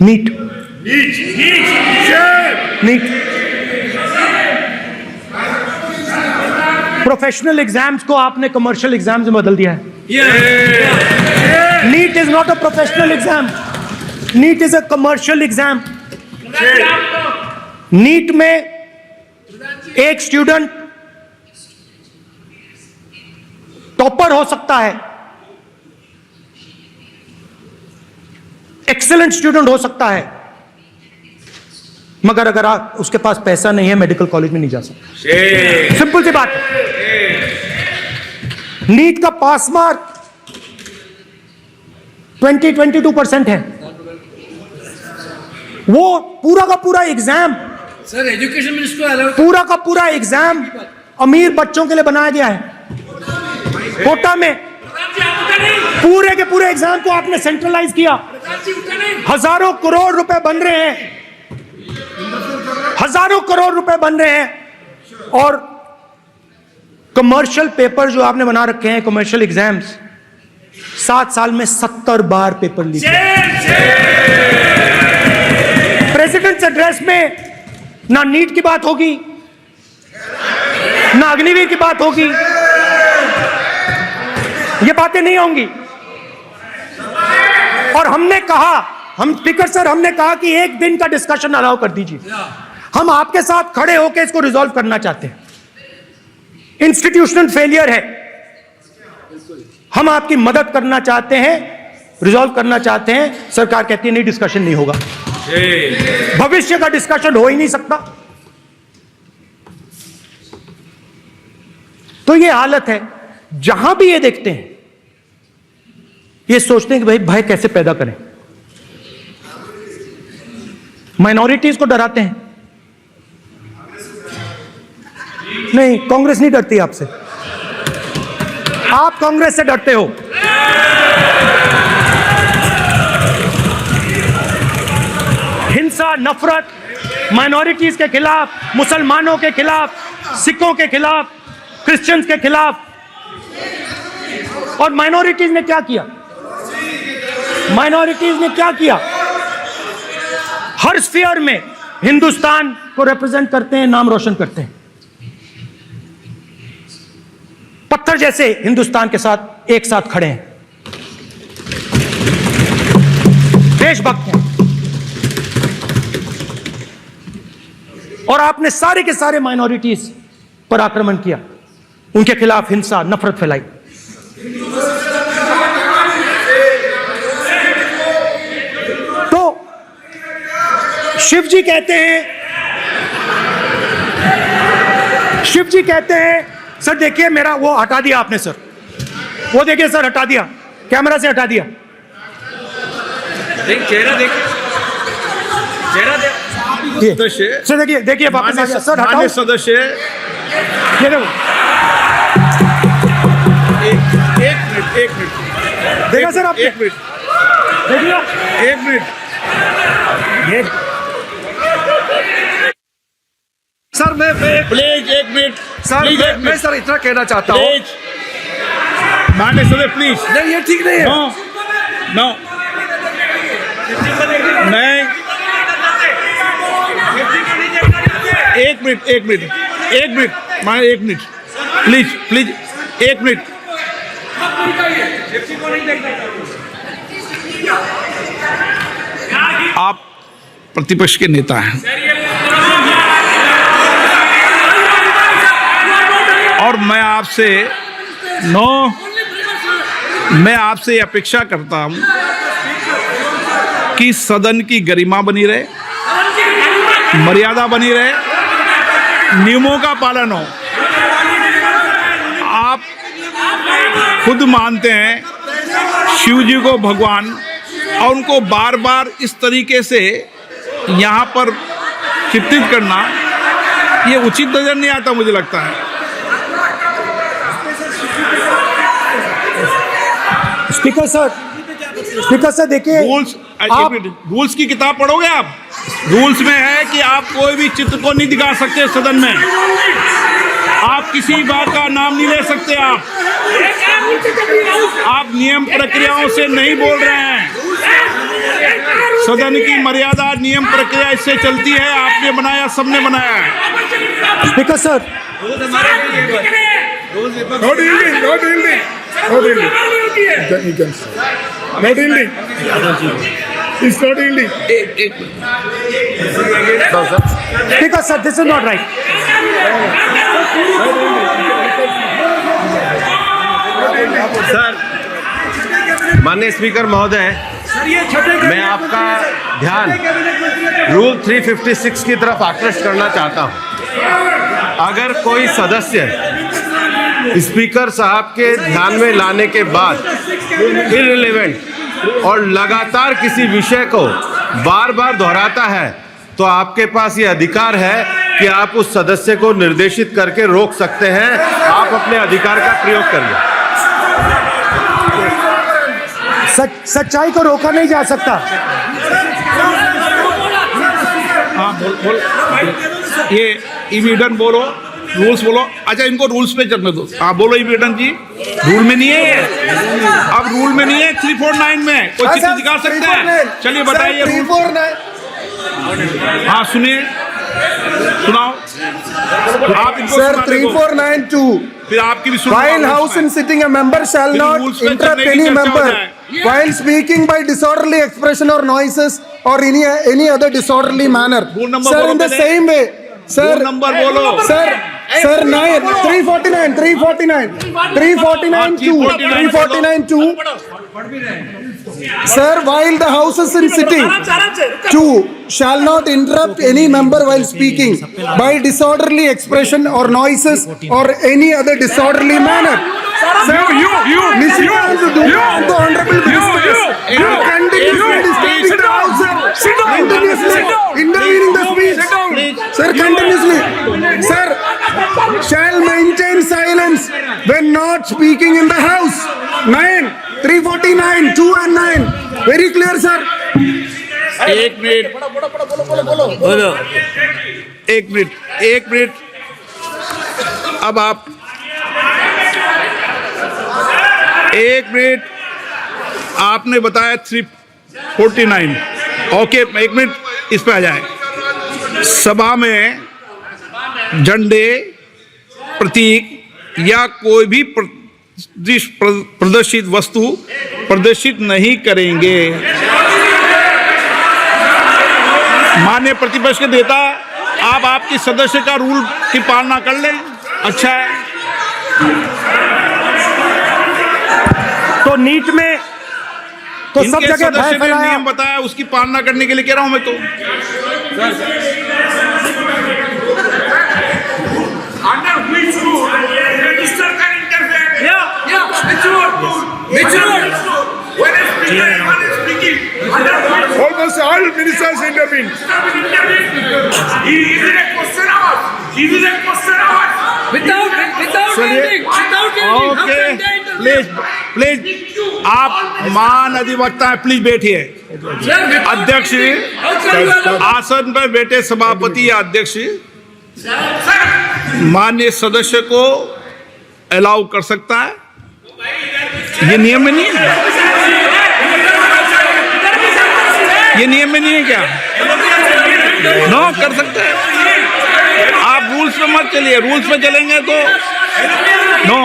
NEET NEET professional exams को आपने commercial exams में बदल दिया है। NEET is not a professional exam, NEET is a commercial exam. NEET में एक स्टूडेंट टॉपर हो सकता है, एक्सीलेंट स्टूडेंट हो सकता है, मगर अगर आप उसके पास पैसा नहीं है मेडिकल कॉलेज में नहीं जा सकता। सिंपल सी बात। नीट का पास मार्क 22% है। वो पूरा का पूरा एग्जाम, सर एजुकेशन मिनिस्टर पूरा का पूरा एग्जाम अमीर बच्चों के लिए बनाया गया है। कोटा में पूरे के पूरे एग्जाम को आपने सेंट्रलाइज किया। हजारों करोड़ रुपए बन रहे हैं, हजारों करोड़ रुपए बन रहे हैं, और कमर्शियल पेपर जो आपने बना रखे हैं, कमर्शियल एग्जाम्स, 7 साल में 70 बार पेपर लीक। प्रेसिडेंट्स एड्रेस में ना नीट की बात होगी, ना अग्निवीर की बात होगी, ये बातें नहीं होंगी। और हमने कहा, हम स्पीकर सर, हमने कहा कि एक दिन का डिस्कशन अलाउ कर दीजिए। हम आपके साथ खड़े होकर इसको रिजॉल्व करना चाहते हैं। इंस्टीट्यूशनल फेलियर है, हम आपकी मदद करना चाहते हैं, रिजॉल्व करना चाहते हैं। सरकार कहती है नहीं, डिस्कशन नहीं होगा, भविष्य का डिस्कशन हो ही नहीं सकता। तो ये हालत है। जहां भी ये देखते हैं, ये सोचते हैं कि भाई भय कैसे पैदा करें, माइनॉरिटीज को डराते हैं। नहीं, कांग्रेस नहीं डरती आपसे, आप कांग्रेस से डरते हो। हिंसा, नफरत, माइनॉरिटीज के खिलाफ, मुसलमानों के खिलाफ, सिखों के खिलाफ, क्रिश्चियंस के खिलाफ। और माइनॉरिटीज ने क्या किया? माइनॉरिटीज ने क्या किया? हर स्फीयर में हिंदुस्तान को रिप्रेजेंट करते हैं, नाम रोशन करते हैं। पत्थर जैसे हिंदुस्तान के साथ एक साथ खड़े हैं, देशभक्त हैं। और आपने सारे के सारे माइनॉरिटीज पर आक्रमण किया, उनके खिलाफ हिंसा, नफरत फैलाई। तो शिव जी कहते हैं, सर देखिए मेरा वो हटा दिया आपने सर, वो देखिए सर हटा दिया, कैमरा से हटा दिया। चेहरा देखिए, चेहरा सदस्य सर, देखिए वापस आ गया सर, हटाओ सदस्य। ये देखो, एक मिनट देखा सर आप, एक मिनट देखिए, एक मिनट ये सर मैं प्लीज एक मिनट सर, मैं सर इतना कहना चाहता हूँ, माननीय सदस्य प्लीज। नहीं, ये ठीक नहीं है। नो मैं एक मिनट माननीय, एक मिनट प्लीज, एक मिनट। आप प्रतिपक्ष के नेता हैं और मैं आपसे अपेक्षा करता हूं कि सदन की गरिमा बनी रहे, मर्यादा बनी रहे, नियमों का पालन हो। आप खुद मानते हैं शिव जी को भगवान, और उनको बार बार इस तरीके से यहाँ पर चित्रित करना ये उचित नजर नहीं आता, मुझे लगता है। स्पीकर सर देखिए, रूल्स की किताब पढ़ोगे आप? रूल्स में है कि आप कोई भी चित्र को नहीं दिखा सकते सदन में, आप किसी बात का नाम नहीं ले सकते। आप नियम प्रक्रियाओं से नहीं बोल रहे हैं। सदन की मर्यादा, नियम, प्रक्रिया इससे चलती है। आपने बनाया, सबने बनाया है। Speaker sir, Not yielding. Not yielding. Not yielding. You can say. Not yielding. It's not yielding. Speaker sir, this is not right. Sir, माननीय स्पीकर महोदय, मैं आपका ध्यान रूल 356 की तरफ आकृष्ट करना चाहता हूं। अगर कोई सदस्य स्पीकर साहब के ध्यान में लाने के बाद इररिलेवेंट और लगातार किसी विषय को बार बार दोहराता है, तो आपके पास ये अधिकार है कि आप उस सदस्य को निर्देशित करके रोक सकते हैं। आप अपने अधिकार का प्रयोग करिए। सच्चाई को रोका नहीं जा सकता। हाँ, बोल। ये इविडेंट बोलो, रूल्स बोलो। अच्छा, इनको रूल्स पे चलने दो। हाँ, बोलो इविडेंट जी। रूल में नहीं है ये, अब रूल में नहीं है। 349 में कोई चित्र दिखा सकते हैं? चलिए बताइए। 349. हाँ, सुनिए, सुनाओ आप इनको। Sir, 349(2). फिर आपकी भी सुनो। While house in sitting, a member shall not rules पे interrupt चलने की any चर्चा हो member जाए। while speaking by disorderly expression or noises or any other disorderly manner. Rule number Sir, बोलो in the पहले। same way. Sir, Rule number बोलो। Sir, 349. 349(2). Sir, while the house is in sitting, 2 shall not interrupt any member while speaking by disorderly expression or noises or any other disorderly manner. Sir, listen to the honorable ministers. You continuously disturbing the house, sir. Continuously intervening the speech. Sir, continuously. Sir, shall maintain silence when not speaking in the house. 9, 349, 2 and 9. Very clear, sir. एक minute. अब आप 1 minute. आपने बताया 349। Okay, 1 minute इस पे आ जाए। सभा में झंडे, प्रतीक या कोई भी प्रदर्शित वस्तु प्रदर्शित नहीं करेंगे। माननीय प्रतिपक्ष के नेता, आप आपकी सदस्य का रूल की पालना कर लें। अच्छा है। तो नीट में तो सब इनके जगह भय सदस्य ने फैलाया। नियम बताया, उसकी पालना करने के लिए कह रहा हूं मैं। तो Under which rule minister can interfere? Which rule? When a speaker is speaking, under which Almost all ministers intervene. Is it a question hour? Is it a question hour? Without yielding. Okay, please आप मान अधिवक्ता हैं, please बैठिए। अध्यक्ष, आसन पर बैठे सभापति या अध्यक्ष माननीय सदस्य को अलाउ कर सकता है। ये नियम में नहीं है। ये नियम में नहीं है क्या? नो, कर सकते हैं। आप रूल्स पे मत चलिए। रूल्स पे चलेंगे तो नो।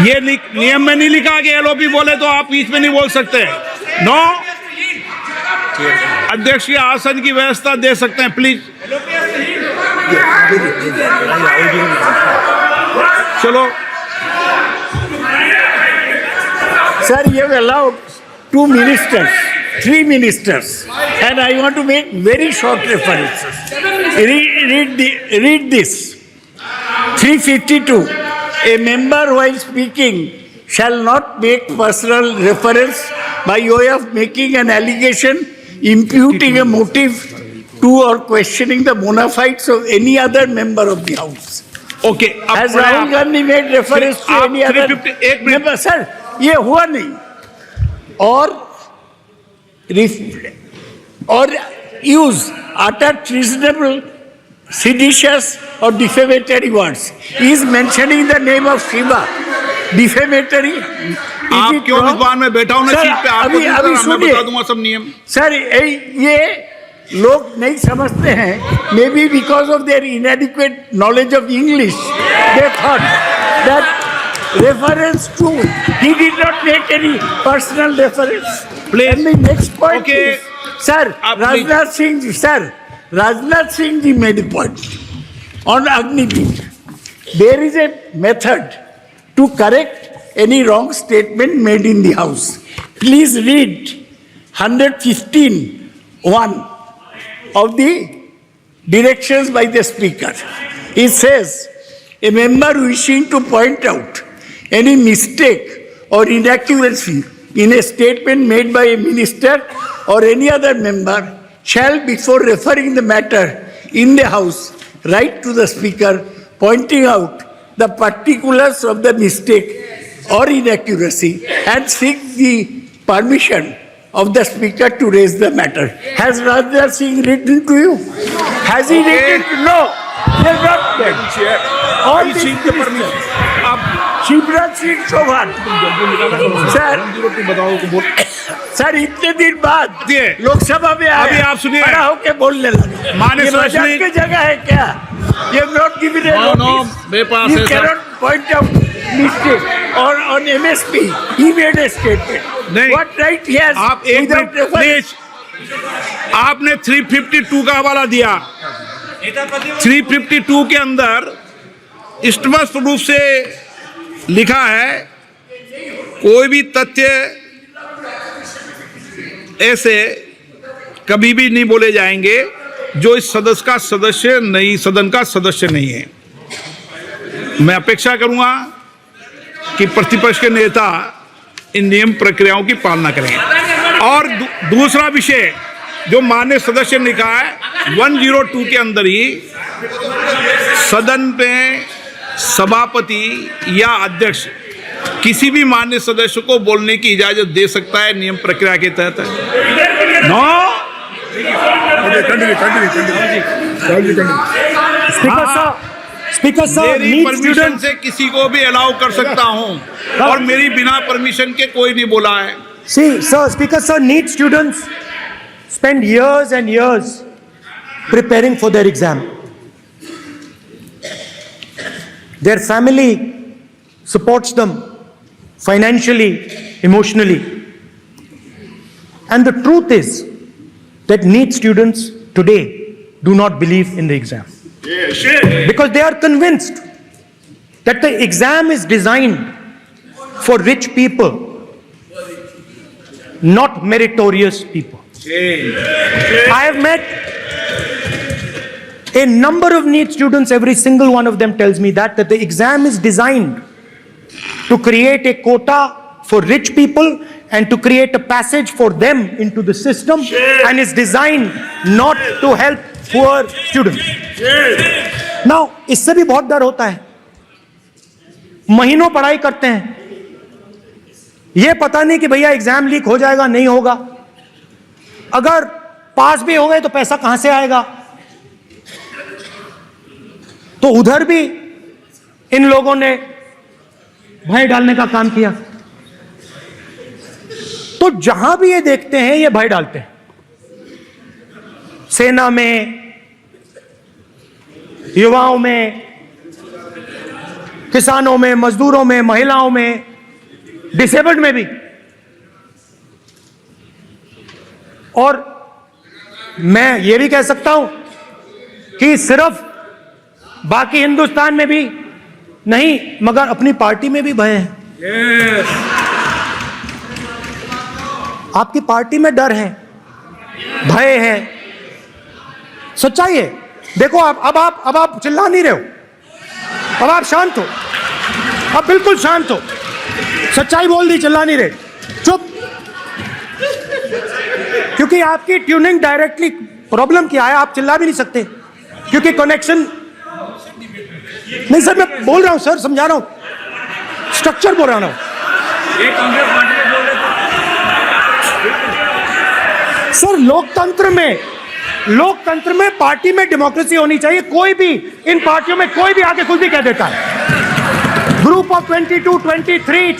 ये नियम में नहीं लिखा कि एलओपी बोले तो आप बीच में नहीं बोल सकते। नो, अध्यक्ष के आसन की व्यवस्था दे सकते हैं, प्लीज। चलो। Sir, you have allowed 2 ministers, 3 ministers, and I want to make very short references. Read this. 352. A member while speaking shall not make personal reference by way of making an allegation, imputing a motive to or questioning the bona fides of any other member of the house. Okay, Has Rahul Gandhi made reference to आप any other 351 minute. member? Sir, ये हुआ नहीं। or use utter treasonable, seditious or defamatory words. He is mentioning the name of Shiva. Defamatory आप it क्यों wrong? विद्वान में बैठा हूं ना Sir, सीट पे, आपको अभी मैं सुनिए। बता दूंगा सब नियम। सर ये लोग नहीं समझते हैं, maybe because of their inadequate knowledge of English, they thought that reference to, he did not make any personal reference. Please. Next point, Okay. Sir आप Rajnath Singh ji made a point on Agniveer. There is a method to correct any wrong statement made in the House. Please read 115(1) of the directions by the Speaker. It says, a member wishing to point out any mistake or inaccuracy in a statement made by a minister or any other member shall, before referring the matter in the House, write to the Speaker pointing out the particulars of the mistake or inaccuracy and seek the permission of the Speaker to raise the matter. Has Rajnath Singh written to you? Has he written? No. He has not written. All He these seek the ministers. permission. आप Shivraj Singh Chauhan sir, sir इतने दिन बाद ये, लोकसभा में आए, अभी आप सुनिए। खड़ा होके बोलने लगे। माननीय ये सदस्य मजाक ने- की जगह है क्या? ये not given A No, no, notice. मेरे पास You है, sir. cannot point out mistake or on MSP. He made a statement. नहीं। What right he has आप एक without मिनट reference? प्लीज, आपने 352 का हवाला दिया। 352 के अंदर स्पष्ट रूप से लिखा है, कोई भी तथ्य ऐसे कभी भी नहीं बोले जाएंगे जो इस सदन का सदस्य नहीं है। मैं अपेक्षा करूंगा कि प्रतिपक्ष के नेता इन नियम प्रक्रियाओं की पालना करें। और दूसरा विषय जो माननीय सदस्य ने लिखा है 102 के अंदर ही सदन में सभापति या अध्यक्ष किसी भी माननीय सदस्य को बोलने की इजाजत दे सकता है, नियम प्रक्रिया के तहत है। नो स्पीकर साहब मेरी नीड परमिशन स्टूडेंट्स से किसी को भी अलाउ कर सकता हूं और मेरी बिना परमिशन के कोई नहीं बोला है। See, sir, Speaker sir, need students spend years and years preparing for their exam. Their family supports them financially, emotionally. And the truth is that NEET students today do not believe in the exam. Because they are convinced that the exam is designed for rich people, not meritorious people. I have met a number of NEET students, every single one of them tells me that the exam is designed to create a quota for rich people and to create a passage for them into the system, and is designed not to help poor students. Now, इससे भी बहुत डर होता है। महीनों पढ़ाई करते हैं, ये पता नहीं कि भैया एग्जाम लीक हो जाएगा नहीं होगा, अगर पास भी हो गए तो पैसा कहां से आएगा। तो उधर भी इन लोगों ने भय डालने का काम किया। तो जहां भी ये देखते हैं ये भय डालते हैं। सेना में, युवाओं में, किसानों में, मजदूरों में, महिलाओं में, डिसेबल्ड में भी। और मैं ये भी कह सकता हूं कि सिर्फ बाकी हिंदुस्तान में भी नहीं, मगर अपनी पार्टी में भी भय है। आपकी पार्टी में डर है, भय है, सच्चाई है। देखो अब आप चिल्ला नहीं रहे हो, अब आप शांत हो, अब बिल्कुल शांत हो, सच्चाई बोल दी, चिल्ला नहीं रहे, चुप। क्योंकि आपकी ट्यूनिंग डायरेक्टली प्रॉब्लम क्या है, आप चिल्ला भी नहीं सकते क्योंकि कनेक्शन नहीं। सर मैं बोल रहा हूं, सर समझा रहा हूं, स्ट्रक्चर बोल रहा हूं। सर लोकतंत्र में पार्टी में डेमोक्रेसी होनी चाहिए। कोई भी इन पार्टियों में कोई भी आके कुछ भी कह देता है। Group of 22, 23